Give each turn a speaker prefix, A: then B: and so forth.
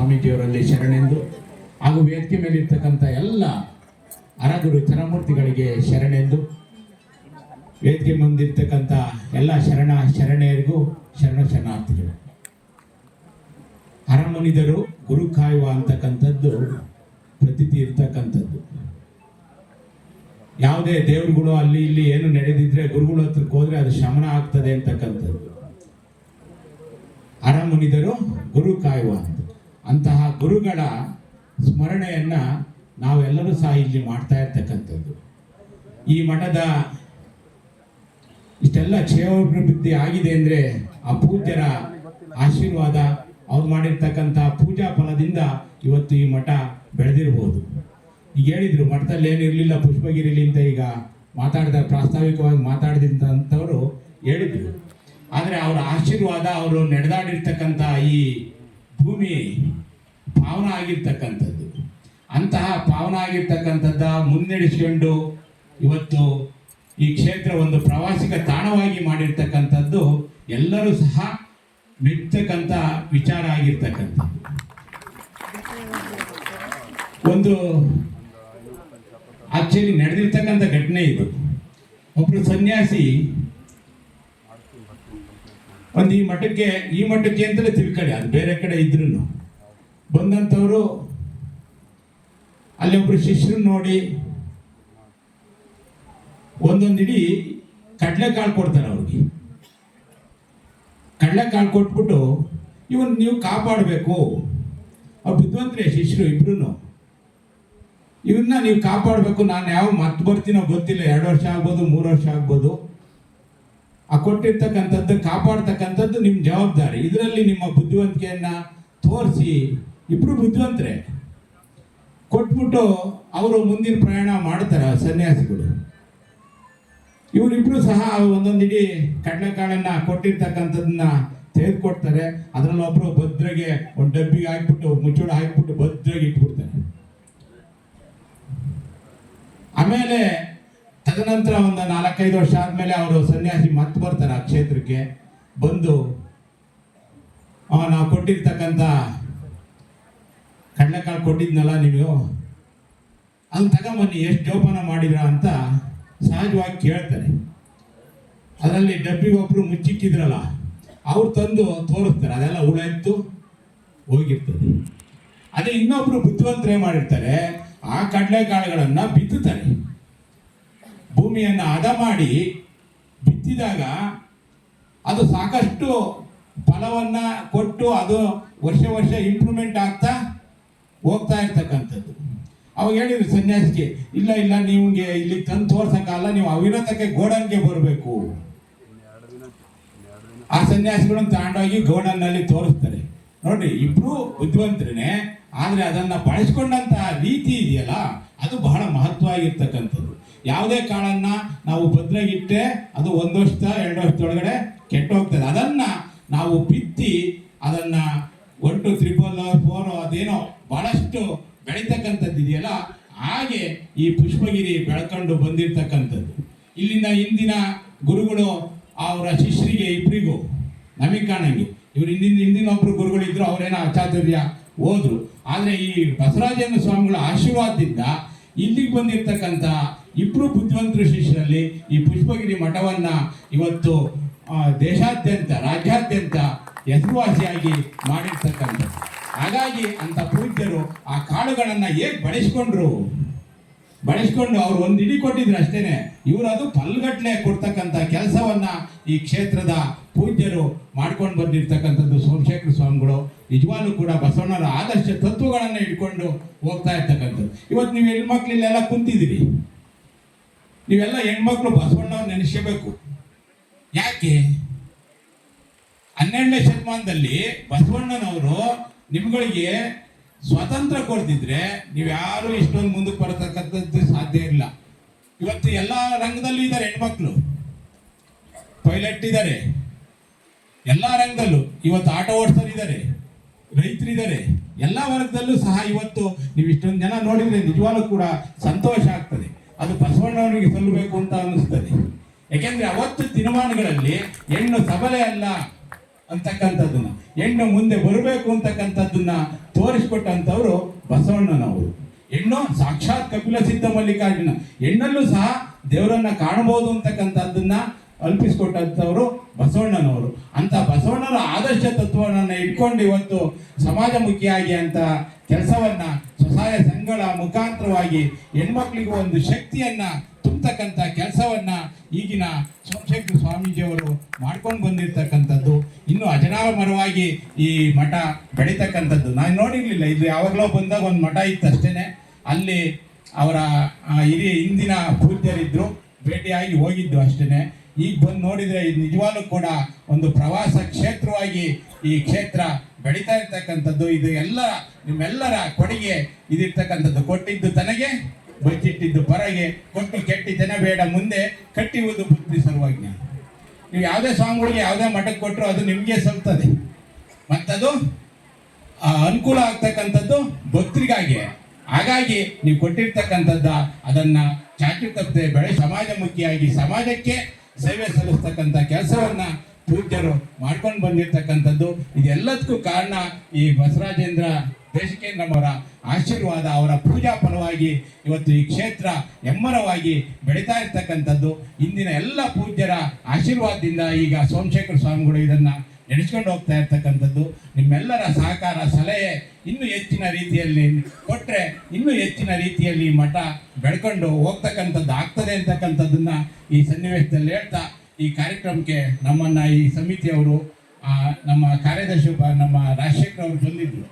A: ಸ್ವಾಮೀಜಿಯವರಲ್ಲಿ ಶರಣೆಂದು ಹಾಗೂ ವೇದಿಕೆ ಮೇಲೆ ಇರ್ತಕ್ಕಂಥ ಎಲ್ಲ ಹರಗುರು ಚರಮೂರ್ತಿಗಳಿಗೆ ಶರಣೆಂದು ವೇದಿಕೆ ಮುಂದಿರ್ತಕ್ಕಂಥ ಎಲ್ಲ ಶರಣೆಯರಿಗೂ ಶರಣಾರ್ಥಿಗಳು. ಹರಮುನಿದರು ಗುರು ಕಾಯುವ ಅಂತಕ್ಕಂಥದ್ದು ಪ್ರತೀತಿ ಇರ್ತಕ್ಕಂಥದ್ದು. ಯಾವುದೇ ದೇವರುಗಳು ಅಲ್ಲಿ ಇಲ್ಲಿ ಏನು ನಡೆದಿದ್ರೆ ಗುರುಗಳ ಹತ್ರಕ್ಕೆ ಹೋದ್ರೆ ಅದು ಶಮನ ಆಗ್ತದೆ ಅಂತಕ್ಕಂಥದ್ದು. ಹರಮುನಿದರು ಗುರು ಕಾಯುವ ಅಂತಹ ಗುರುಗಳ ಸ್ಮರಣೆಯನ್ನ ನಾವೆಲ್ಲರೂ ಸಹ ಇಲ್ಲಿ ಮಾಡ್ತಾ ಇರ್ತಕ್ಕಂಥದ್ದು. ಈ ಮಠದ ಇಷ್ಟೆಲ್ಲ ಕ್ಷೇಮಾಭಿವೃದ್ಧಿ ಆಗಿದೆ ಅಂದ್ರೆ ಆ ಪೂಜ್ಯರ ಆಶೀರ್ವಾದ, ಅವ್ರು ಮಾಡಿರ್ತಕ್ಕಂಥ ಪೂಜಾ ಫಲದಿಂದ ಇವತ್ತು ಈ ಮಠ ಬೆಳೆದಿರ್ಬೋದು. ಈಗ ಹೇಳಿದ್ರು ಮಠದಲ್ಲಿ ಏನು ಇರಲಿಲ್ಲ ಪುಷ್ಪಗಿರಿಲಿ ಅಂತ, ಈಗ ಪ್ರಾಸ್ತಾವಿಕವಾಗಿ ಮಾತಾಡಿದಂಥವ್ರು ಹೇಳಿದ್ರು. ಆದರೆ ಅವರ ಆಶೀರ್ವಾದ, ಅವರು ನಡೆದಾಡಿರ್ತಕ್ಕಂಥ ಈ ಭೂಮಿ ಪಾವನ ಆಗಿರ್ತಕ್ಕಂಥದ್ದು. ಅಂತಹ ಪಾವನ ಆಗಿರ್ತಕ್ಕಂಥದ್ದ ಮುನ್ನಡೆಸಿಕೊಂಡು ಇವತ್ತು ಈ ಕ್ಷೇತ್ರ ಒಂದು ಪ್ರವಾಸಿಗ ತಾಣವಾಗಿ ಮಾಡಿರ್ತಕ್ಕಂಥದ್ದು ಎಲ್ಲರೂ ಸಹ ಮೆಚ್ಚತಕ್ಕಂಥ ವಿಚಾರ ಆಗಿರ್ತಕ್ಕಂಥದ್ದು. ಒಂದು ಆಕ್ಚುಲಿ ನಡೆದಿರ್ತಕ್ಕಂಥ ಘಟನೆ ಇದು. ಒಬ್ರು ಸನ್ಯಾಸಿ ಒಂದು ಈ ಮಠಕ್ಕೆ ಅಂತಲೇ ತಿಳ್ಕೊಳ್ಳಿ, ಅದು ಬೇರೆ ಕಡೆ ಇದ್ರು ಬಂದಂಥವ್ರು ಅಲ್ಲಿ ಒಬ್ರು ಶಿಷ್ಯರು ನೋಡಿ ಒಂದೊಂದು ಇಡೀ ಕಡಲೆಕಾಳು ಕೊಡ್ತಾರೆ ಅವ್ರಿಗೆ. ಕಡಲೆಕಾಳು ಕೊಟ್ಬಿಟ್ಟು ಇವನ್ ನೀವು ಕಾಪಾಡಬೇಕು, ಅವ್ರು ಬುದ್ಧಿವಂತರೇ ಶಿಷ್ಯರು ಇಬ್ರು, ಇವನ್ನ ನೀವು ಕಾಪಾಡಬೇಕು, ನಾನು ಯಾವ ಮತ್ತೆ ಬರ್ತೀನೋ ಗೊತ್ತಿಲ್ಲ, 2 ವರ್ಷ ಆಗ್ಬೋದು 3 ವರ್ಷ ಆಗ್ಬೋದು, ಆ ಕೊಟ್ಟಿರ್ತಕ್ಕಂಥದ್ದು ಕಾಪಾಡ್ತಕ್ಕಂಥದ್ದು ನಿಮ್ಮ ಜವಾಬ್ದಾರಿ. ಇದರಲ್ಲಿ ನಿಮ್ಮ ಬುದ್ಧಿವಂತಿಕೆಯನ್ನ ತೋರಿಸಿ, ಇಬ್ರು ಬುದ್ಧಿವಂತರೇ ಕೊಟ್ಬಿಟ್ಟು ಅವರು ಮುಂದಿನ ಪ್ರಯಾಣ ಮಾಡ್ತಾರೆ ಸನ್ಯಾಸಿಗಳು. ಇವರಿಬ್ರು ಸಹ ಒಂದೊಂದು ಇಡೀ ಕಡಲೆಕಾಳನ್ನ ಕೊಟ್ಟಿರ್ತಕ್ಕಂಥದ್ದನ್ನ ತೆಗೆದುಕೊಡ್ತಾರೆ. ಅದರಲ್ಲಿ ಒಬ್ರು ಭದ್ರಗೆ ಒಂದು ಡಬ್ಬಿಗೆ ಹಾಕ್ಬಿಟ್ಟು ಮುಚ್ಚಳ ಹಾಕ್ಬಿಟ್ಟು ಭದ್ರಗೆ ಇಟ್ಬಿಡ್ತಾರೆ. ಆಮೇಲೆ ತದನಂತರ ಒಂದು 4-5 ವರ್ಷ ಆದ್ಮೇಲೆ ಅವರು ಸನ್ಯಾಸಿ ಮತ್ತೆ ಬರ್ತಾರೆ ಆ ಕ್ಷೇತ್ರಕ್ಕೆ. ಬಂದು ನಾವು ಕೊಟ್ಟಿರ್ತಕ್ಕಂಥ ಕಡಲೆಕಾಳು ಕೊಟ್ಟಿದ್ನಲ್ಲ ನೀವು, ಅಲ್ಲಿ ತಗೊಂಬನ್ನಿ, ಎಷ್ಟು ಜೋಪಾನ ಮಾಡಿದ್ರ ಅಂತ ಸಹಜವಾಗಿ ಕೇಳ್ತಾರೆ. ಅದರಲ್ಲಿ ಡಬ್ಬಿಗೆ ಒಬ್ರು ಮುಚ್ಚಿಕ್ಕಿದ್ರಲ್ಲ, ಅವ್ರು ತಂದು ತೋರಿಸ್ತಾರೆ, ಅದೆಲ್ಲ ಹುಳ ಇತ್ತು ಹೋಗಿರ್ತದೆ. ಅದೇ ಇನ್ನೊಬ್ರು ಬುದ್ಧಿವಂತರೇ ಮಾಡಿರ್ತಾರೆ, ಆ ಕಡಲೆಕಾಳುಗಳನ್ನ ಬಿತ್ತುತ್ತಾರೆ. ಭೂಮಿಯನ್ನ ಹದ ಮಾಡಿ ಬಿತ್ತಿದಾಗ ಅದು ಸಾಕಷ್ಟು ಫಲವನ್ನ ಕೊಟ್ಟು ಅದು ವರ್ಷ ಇಂಪ್ರೂವ್ಮೆಂಟ್ ಆಗ್ತಾ ಹೋಗ್ತಾ ಇರ್ತಕ್ಕಂಥದ್ದು. ಅವಾಗ ಹೇಳಿದ್ರು ಸನ್ಯಾಸಿಗೆ, ಇಲ್ಲ ನಿಮ್ಗೆ ಇಲ್ಲಿ ತಂದು ತೋರ್ಸಕ್ಕಲ್ಲ, ನೀವು ಅವಿರತಕ್ಕೆ ಗೋಡನ್ಗೆ ಬರಬೇಕು. ಆ ಸನ್ಯಾಸಿಗಳನ್ನು ತಗೊಂಡೋಗಿ ಗೋಡನ್ನಲ್ಲಿ ತೋರಿಸ್ತಾರೆ. ನೋಡ್ರಿ, ಇಬ್ರು ಬುದ್ಧಿವಂತರೇ, ಆದ್ರೆ ಅದನ್ನ ಬಳಸ್ಕೊಂಡಂತಹ ರೀತಿ ಇದೆಯಲ್ಲ, ಅದು ಬಹಳ ಮಹತ್ವ ಆಗಿರ್ತಕ್ಕಂಥದ್ದು. ಯಾವುದೇ ಕಾಳನ್ನ ನಾವು ಬದಲಾಗಿಟ್ಟೆ ಅದು 1 ವರ್ಷ 2 ವರ್ಷದೊಳಗಡೆ ಕೆಟ್ಟೋಗ್ತದೆ. ಅದನ್ನ ನಾವು ಬಿತ್ತಿ ಅದನ್ನ 1 2 3 4 ಅದೇನೋ ಬಹಳಷ್ಟು ಬೆಳೀತಕ್ಕಂಥದ್ದು ಇದೆಯಲ್ಲ, ಹಾಗೆ ಈ ಪುಷ್ಪಗಿರಿ ಬೆಳ್ಕೊಂಡು ಬಂದಿರ್ತಕ್ಕಂಥದ್ದು. ಇಲ್ಲಿಂದ ಹಿಂದಿನ ಗುರುಗಳು ಅವರ ಶಿಷ್ಯರಿಗೆ ಇಬ್ಬರಿಗೂ ನಮಗೆ ಕಾಣಂಗೆ, ಇವರು ಹಿಂದಿನ ಒಬ್ರು ಗುರುಗಳಿದ್ರು, ಅವರೇನೋ ಅಚಾತುರ್ಯ ಹೋದ್ರು. ಆದರೆ ಈ ಬಸವರಾಜೇಂದ್ರ ಸ್ವಾಮಿಗಳ ಆಶೀರ್ವಾದದಿಂದ ಇಲ್ಲಿಗೆ ಬಂದಿರತಕ್ಕಂಥ ಇಬ್ರು ಬುದ್ಧಿವಂತರು ಶಿಷ್ಯರಲ್ಲಿ ಈ ಪುಷ್ಪಗಿರಿ ಮಠವನ್ನ ಇವತ್ತು ದೇಶಾದ್ಯಂತ ರಾಜ್ಯಾದ್ಯಂತ ಹೆಸರುವಾಸಿಯಾಗಿ ಮಾಡಿರ್ತಕ್ಕಂಥದ್ದು. ಹಾಗಾಗಿ ಅಂತ ಪೂಜ್ಯರು ಆ ಕಾಳುಗಳನ್ನ ಹೇಗೆ ಬಳಸ್ಕೊಂಡು ಅವ್ರು ಒಂದು ಇಡಿ ಕೊಟ್ಟಿದ್ರು ಅಷ್ಟೇನೆ, ಇವರು ಅದು ಪಲ್ಗಟ್ಲೆ ಕೊಡ್ತಕ್ಕಂಥ ಕೆಲಸವನ್ನ ಈ ಕ್ಷೇತ್ರದ ಪೂಜ್ಯರು ಮಾಡ್ಕೊಂಡು ಬಂದಿರ್ತಕ್ಕಂಥದ್ದು. ಸೋಮಶೇಖರ ಸ್ವಾಮಿಗಳು ನಿಜವಾಗ್ಲೂ ಕೂಡ ಬಸವಣ್ಣರ ಆದರ್ಶ ತತ್ವಗಳನ್ನ ಇಟ್ಕೊಂಡು ಹೋಗ್ತಾ ಇರ್ತಕ್ಕಂಥದ್ದು. ಇವತ್ತು ನೀವು ಹೆಣ್ಮಕ್ಳು ಇಲ್ಲೆಲ್ಲ ಕುಂತಿದ್ದೀರಿ, ನೀವೆಲ್ಲ ಹೆಣ್ಮಕ್ಳು ಬಸವಣ್ಣವ್ರು ನೆನೆಸಬೇಕು. ಯಾಕೆ 12ನೇ ಶತಮಾನದಲ್ಲಿ ಬಸವಣ್ಣನವರು ನಿಮ್ಗಳಿಗೆ ಸ್ವಾತಂತ್ರ್ಯ ಕೊಡ್ತಿದ್ರೆ ನೀವ್ಯಾರು ಇಷ್ಟೊಂದು ಮುಂದಕ್ಕೆ ಬರತಕ್ಕಂಥದ್ದು ಸಾಧ್ಯ ಇಲ್ಲ. ಇವತ್ತು ಎಲ್ಲ ರಂಗದಲ್ಲೂ ಇದ್ದಾರೆ ಹೆಣ್ಮಕ್ಳು, ಪೈಲಟ್ ಇದ್ದಾರೆ, ಎಲ್ಲ ರಂಗದಲ್ಲೂ ಇವತ್ತು ಆಟೋ ಓಡಿಸೋರಿದ್ದಾರೆ, ರೈತರಿದ್ದಾರೆ, ಎಲ್ಲ ವರ್ಗದಲ್ಲೂ ಸಹ ಇವತ್ತು ನೀವು ಇಷ್ಟೊಂದು ಜನ ನೋಡಿದ್ರೆ ನಿಜವಾಗ್ಲೂ ಕೂಡ ಸಂತೋಷ ಆಗ್ತದೆ. ಅದು ಬಸವಣ್ಣವರಿಗೆ ಸಲ್ಲಬೇಕು ಅಂತ ಅನಿಸ್ತದೆ. ಯಾಕೆಂದ್ರೆ ಅವತ್ತು ದಿನಮಾನಗಳಲ್ಲಿ ಹೆಣ್ಣು ಸಬಲೆ ಅಲ್ಲ ಅಂತಕ್ಕಂಥದ್ದನ್ನ, ಹೆಣ್ಣು ಮುಂದೆ ಬರಬೇಕು ಅಂತಕ್ಕಂಥದ್ದನ್ನ ತೋರಿಸ್ಕೊಟ್ಟಂಥವ್ರು ಬಸವಣ್ಣನವರು. ಹೆಣ್ಣು ಸಾಕ್ಷಾತ್ ಕಪಿಲ ಸಿದ್ಧ ಮಲ್ಲಿಕಾರ್ಜುನ, ಹೆಣ್ಣಲ್ಲೂ ಸಹ ದೇವರನ್ನ ಕಾಣಬಹುದು ಅಂತಕ್ಕಂಥದ್ದನ್ನ ಕಲ್ಪಿಸಿಕೊಟ್ಟಂಥವ್ರು ಬಸವಣ್ಣನವರು. ಅಂತ ಬಸವಣ್ಣನ ಆದರ್ಶ ತತ್ವವನ್ನು ಇಟ್ಕೊಂಡು ಇವತ್ತು ಸಮಾಜಮುಖಿಯಾಗಿ ಅಂತ ಕೆಲಸವನ್ನ ಸ್ವಸಹಾಯ ಸಂಘಗಳ ಮುಖಾಂತರವಾಗಿ ಹೆಣ್ಮಕ್ಳಿಗೂ ಒಂದು ಶಕ್ತಿಯನ್ನ ತುಂಬತಕ್ಕಂಥ ಕೆಲಸವನ್ನ ಈಗಿನ ಸೋಮಶೇಖರ ಸ್ವಾಮೀಜಿಯವರು ಮಾಡ್ಕೊಂಡು ಬಂದಿರತಕ್ಕಂಥದ್ದು, ಇನ್ನು ಅಜರಾಮರವಾಗಿ ಈ ಮಠ ಬೆಳೀತಕ್ಕಂಥದ್ದು. ನಾನು ನೋಡಿರ್ಲಿಲ್ಲ, ಇದು ಯಾವಾಗಲೋ ಬಂದಾಗ ಒಂದು ಮಠ ಇತ್ತು ಅಷ್ಟೇನೆ. ಅಲ್ಲಿ ಅವರ ಹಿರಿಯ ಹಿಂದಿನ ಪೂಜ್ಯರಿದ್ರು, ಭೇಟಿಯಾಗಿ ಹೋಗಿದ್ದು ಅಷ್ಟೇನೆ. ಈಗ ಬಂದು ನೋಡಿದರೆ ಇದು ನಿಜವಾಗ್ಲೂ ಕೂಡ ಒಂದು ಪ್ರವಾಸ ಕ್ಷೇತ್ರವಾಗಿ ಈ ಕ್ಷೇತ್ರ ಬೆಳೀತಾ ಇರ್ತಕ್ಕಂಥದ್ದು. ಇದು ಎಲ್ಲ ನಿಮ್ಮೆಲ್ಲರ ಕೊಡುಗೆ ಇದಿರ್ತಕ್ಕಂಥದ್ದು. ಕೊಟ್ಟಿದ್ದು ತನಗೆ ಬಚ್ಚಿಟ್ಟಿದ್ದು ಪರಗೆ, ಕೊಟ್ಟು ಕೆಟ್ಟಿತನ ಬೇಡ ಮುಂದೆ ಕಟ್ಟಿಯುವುದು ಬುದ್ಧಿ ಸರ್ವಜ್ಞ. ನೀವು ಯಾವುದೇ ಸ್ವಾಮಿಗಳಿಗೆ ಯಾವುದೇ ಮಠಕ್ಕೆ ಕೊಟ್ಟರು ಅದು ನಿಮಗೆ ಸಲ್ತದೆ, ಮತ್ತದು ಅನುಕೂಲ ಆಗ್ತಕ್ಕಂಥದ್ದು ಭಕ್ತರಿಗಾಗಿ. ಹಾಗಾಗಿ ನೀವು ಕೊಟ್ಟಿರ್ತಕ್ಕಂಥದ್ದ ಅದನ್ನ ಚಾಚು ತಪ್ಪದೆ ಸಮಾಜಮುಖಿಯಾಗಿ ಸಮಾಜಕ್ಕೆ ಸೇವೆ ಸಲ್ಲಿಸ್ತಕ್ಕಂಥ ಕೆಲಸವನ್ನ ಪೂಜ್ಯರು ಮಾಡ್ಕೊಂಡು ಬಂದಿರತಕ್ಕಂಥದ್ದು. ಇದೆಲ್ಲದಕ್ಕೂ ಕಾರಣ ಈ ಬಸವರಾಜೇಂದ್ರ ದೇಶಿಕೇಂದ್ರವರ ಆಶೀರ್ವಾದ, ಅವರ ಪೂಜಾ ಫಲವಾಗಿ ಇವತ್ತು ಈ ಕ್ಷೇತ್ರ ಎಮ್ಮರವಾಗಿ ಬೆಳೀತಾ ಇರ್ತಕ್ಕಂಥದ್ದು. ಇಂದಿನ ಎಲ್ಲ ಪೂಜ್ಯರ ಆಶೀರ್ವಾದದಿಂದ ಈಗ ಸೋಮಶೇಖರ ಸ್ವಾಮಿಗಳು ಇದನ್ನ ನಡೆಸ್ಕೊಂಡು ಹೋಗ್ತಾ ಇರ್ತಕ್ಕಂಥದ್ದು. ನಿಮ್ಮೆಲ್ಲರ ಸಹಕಾರ ಸಲಹೆ ಇನ್ನೂ ಹೆಚ್ಚಿನ ರೀತಿಯಲ್ಲಿ ಕೊಟ್ಟರೆ ಇನ್ನೂ ಹೆಚ್ಚಿನ ರೀತಿಯಲ್ಲಿ ಮಠ ಬೆಳ್ಕೊಂಡು ಹೋಗ್ತಕ್ಕಂಥದ್ದು ಆಗ್ತದೆ ಅಂತಕ್ಕಂಥದ್ದನ್ನ ಈ ಸನ್ನಿವೇಶದಲ್ಲಿ ಹೇಳ್ತಾ, ಈ ಕಾರ್ಯಕ್ರಮಕ್ಕೆ ನಮ್ಮನ್ನ ಈ ಸಮಿತಿಯವರು ನಮ್ಮ ಕಾರ್ಯದರ್ಶಿ ನಮ್ಮ ರಾಜಶೇಖರ್ ಅವರು ಬಂದಿದ್ರು.